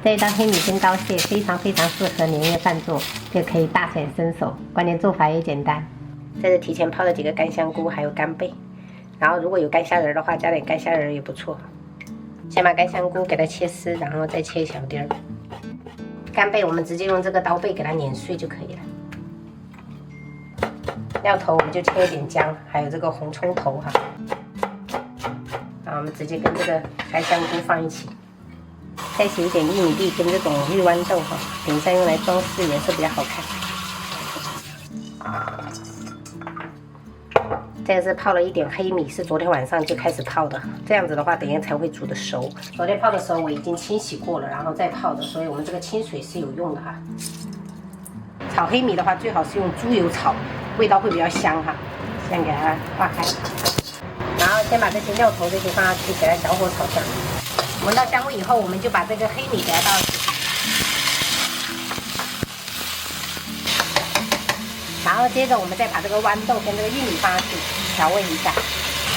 这一道黑米蒸膏蟹非常适合年夜饭做，就可以大显身手，关键做法也简单。这是提前泡了几个干香菇，还有干贝，然后如果有干虾仁的话，加点干虾仁也不错。先把干香菇给它切丝，然后再切小丁儿。干贝我们直接用这个刀背给它碾碎就可以了。料头我们就切一点姜，还有这个红葱头哈。然后我们直接跟这个干香菇放一起。再洗一点玉米粒跟这种绿豌豆哈，等一下用来装饰，颜色比较好看。这个是泡了一点黑米，是昨天晚上就开始泡的，这样子的话等一下才会煮得熟。昨天泡的时候我已经清洗过了，然后再泡的，所以我们这个清水是有用的哈。炒黑米的话，最好是用猪油炒，味道会比较香哈。先给它化开，然后先把这些料头这些放下去，给它小火炒香。闻到香味以后，我们就把这个黑米给它倒进去，然后接着我们再把这个豌豆跟这个玉米放上去调味一下，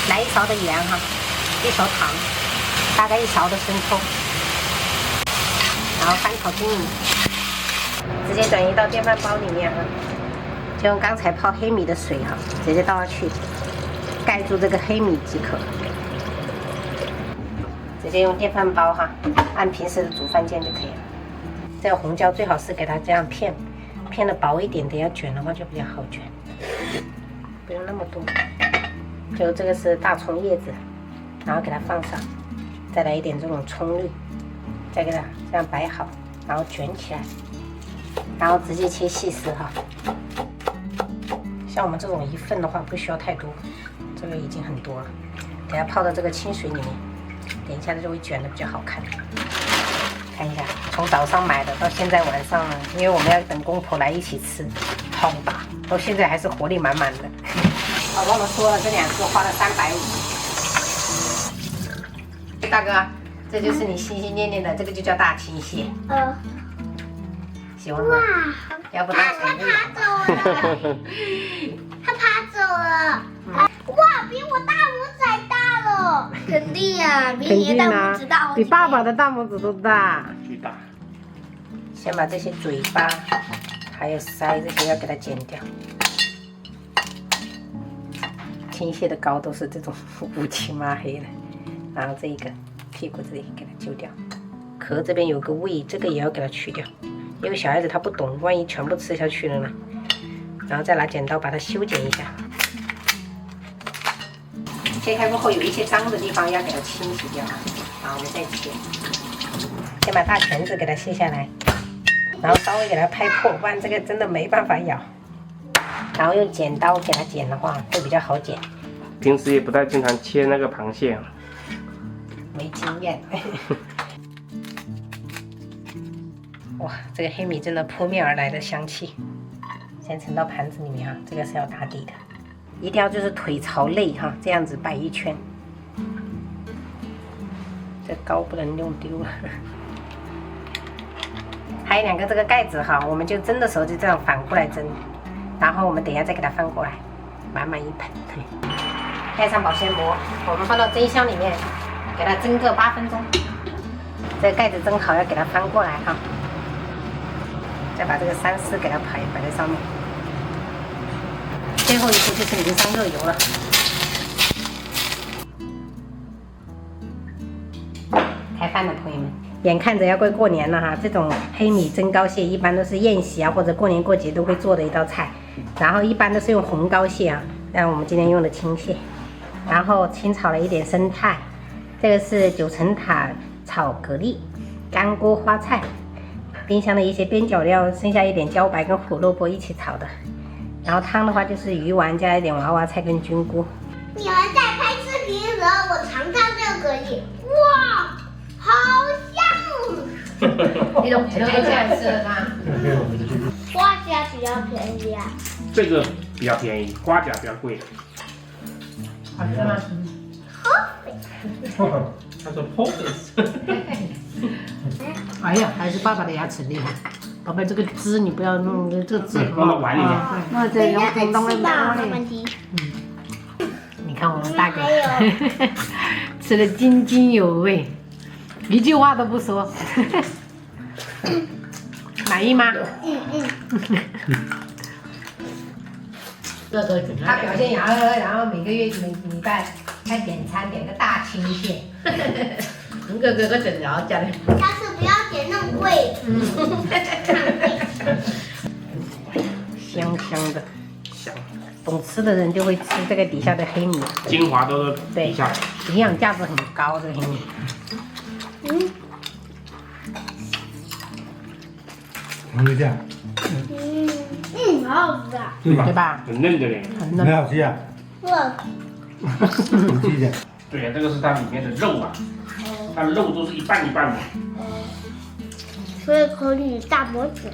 来1勺的盐哈，1勺糖，大概1勺的生抽，然后翻炒均匀，直接转移到电饭煲里面哈，就用刚才泡黑米的水哈，直接倒下去，盖住这个黑米即可。直接用电饭煲哈，按平时的煮饭键就可以了。这个红椒最好是给它这样片的薄一点，等下卷的话就比较好卷，不用那么多。就这个是大葱叶子，然后给它放上，再来一点这种葱绿，再给它这样摆好，然后卷起来，然后直接切细丝哈。像我们这种1份的话不需要太多，这个已经很多了。等下泡到这个清水里面。等一下它就会卷的比较好看。看一下，从早上买的到现在晚上了，因为我们要等公婆来一起吃，好大，到现在还是活力满满的。我忘了说了，这2只花了350。大哥，这就是你心心念念的，这个就叫大青蟹。喜欢吗？哇！要不当宠物？它爬走了。哇，比我大拇指还大了！肯定呀，比你的大拇指大，比爸爸的大拇指都大。巨大。先把这些嘴巴还有鳃这些要给它剪掉。青蟹的膏都是这种乌漆嘛黑的，然后这一个屁股这里给它揪掉，壳这边有个胃，这个也要给它去掉，因为小孩子他不懂，万一全部吃下去了呢？然后再拿剪刀把它修剪一下。切开过后有一些脏的地方要给它清洗掉，然后我们再切。先把大钳子给它卸下来，然后稍微给它拍破，不然这个真的没办法咬。然后用剪刀给它剪的话会比较好剪。平时也不太经常切那个螃蟹，没经验。哇，这个黑米真的扑面而来的香气。先盛到盘子里面哈，这个是要打底的。一定要就是腿朝内哈，这样子摆1圈。这膏不能用丢了。还有2个这个盖子哈，我们就蒸的时候就这样反过来蒸，然后我们等一下再给它翻过来，满满1盆。盖上保鲜膜，我们放到蒸箱里面，给它蒸个8分钟。这个盖子蒸好要给它翻过来哈，再把这个3丝给它摆在上面。最后一步就是淋上热油了。开饭了，朋友们，眼看着要过年了哈，这种黑米蒸膏蟹一般都是宴席啊或者过年过节都会做的一道菜，然后一般都是用红膏蟹啊，但我们今天用的青蟹，然后清炒了一点生菜，这个是9层塔炒蛤蜊、干锅花菜，冰箱的一些边角料，剩下一点茭白跟胡萝卜一起炒的。然后汤的话就是鱼丸加一点娃娃菜跟菌菇。你们在拍视频的时候，我尝尝这个蛤蜊，哇，好香！你都最喜欢吃的吗？花甲比较便宜啊。这个比较便宜，花甲比较贵。好吃吗？他说 Pocus。哎呀，还是爸爸的牙齿厉害。宝贝，这个汁你不要弄，这个汁放到碗里面。那这用吃东西吧，没问题。你看我们大哥吃得津津有味，一句话都不说。满意吗？哥哥怎他表现然后每个月每礼拜他点餐点个大青蟹，哥哥整了家里。下次不要点那么贵。香香的。香，懂吃的人就会吃这个底下的黑米，精华都是对底下。营养价值很高的黑米。尝一下，好好吃啊！对吧？对吧？很嫩的嘞。很嫩很。好吃啊，哇，很新鲜。对呀，这个是它里面的肉啊，它的肉都是一半一半的。所以可以大拇指。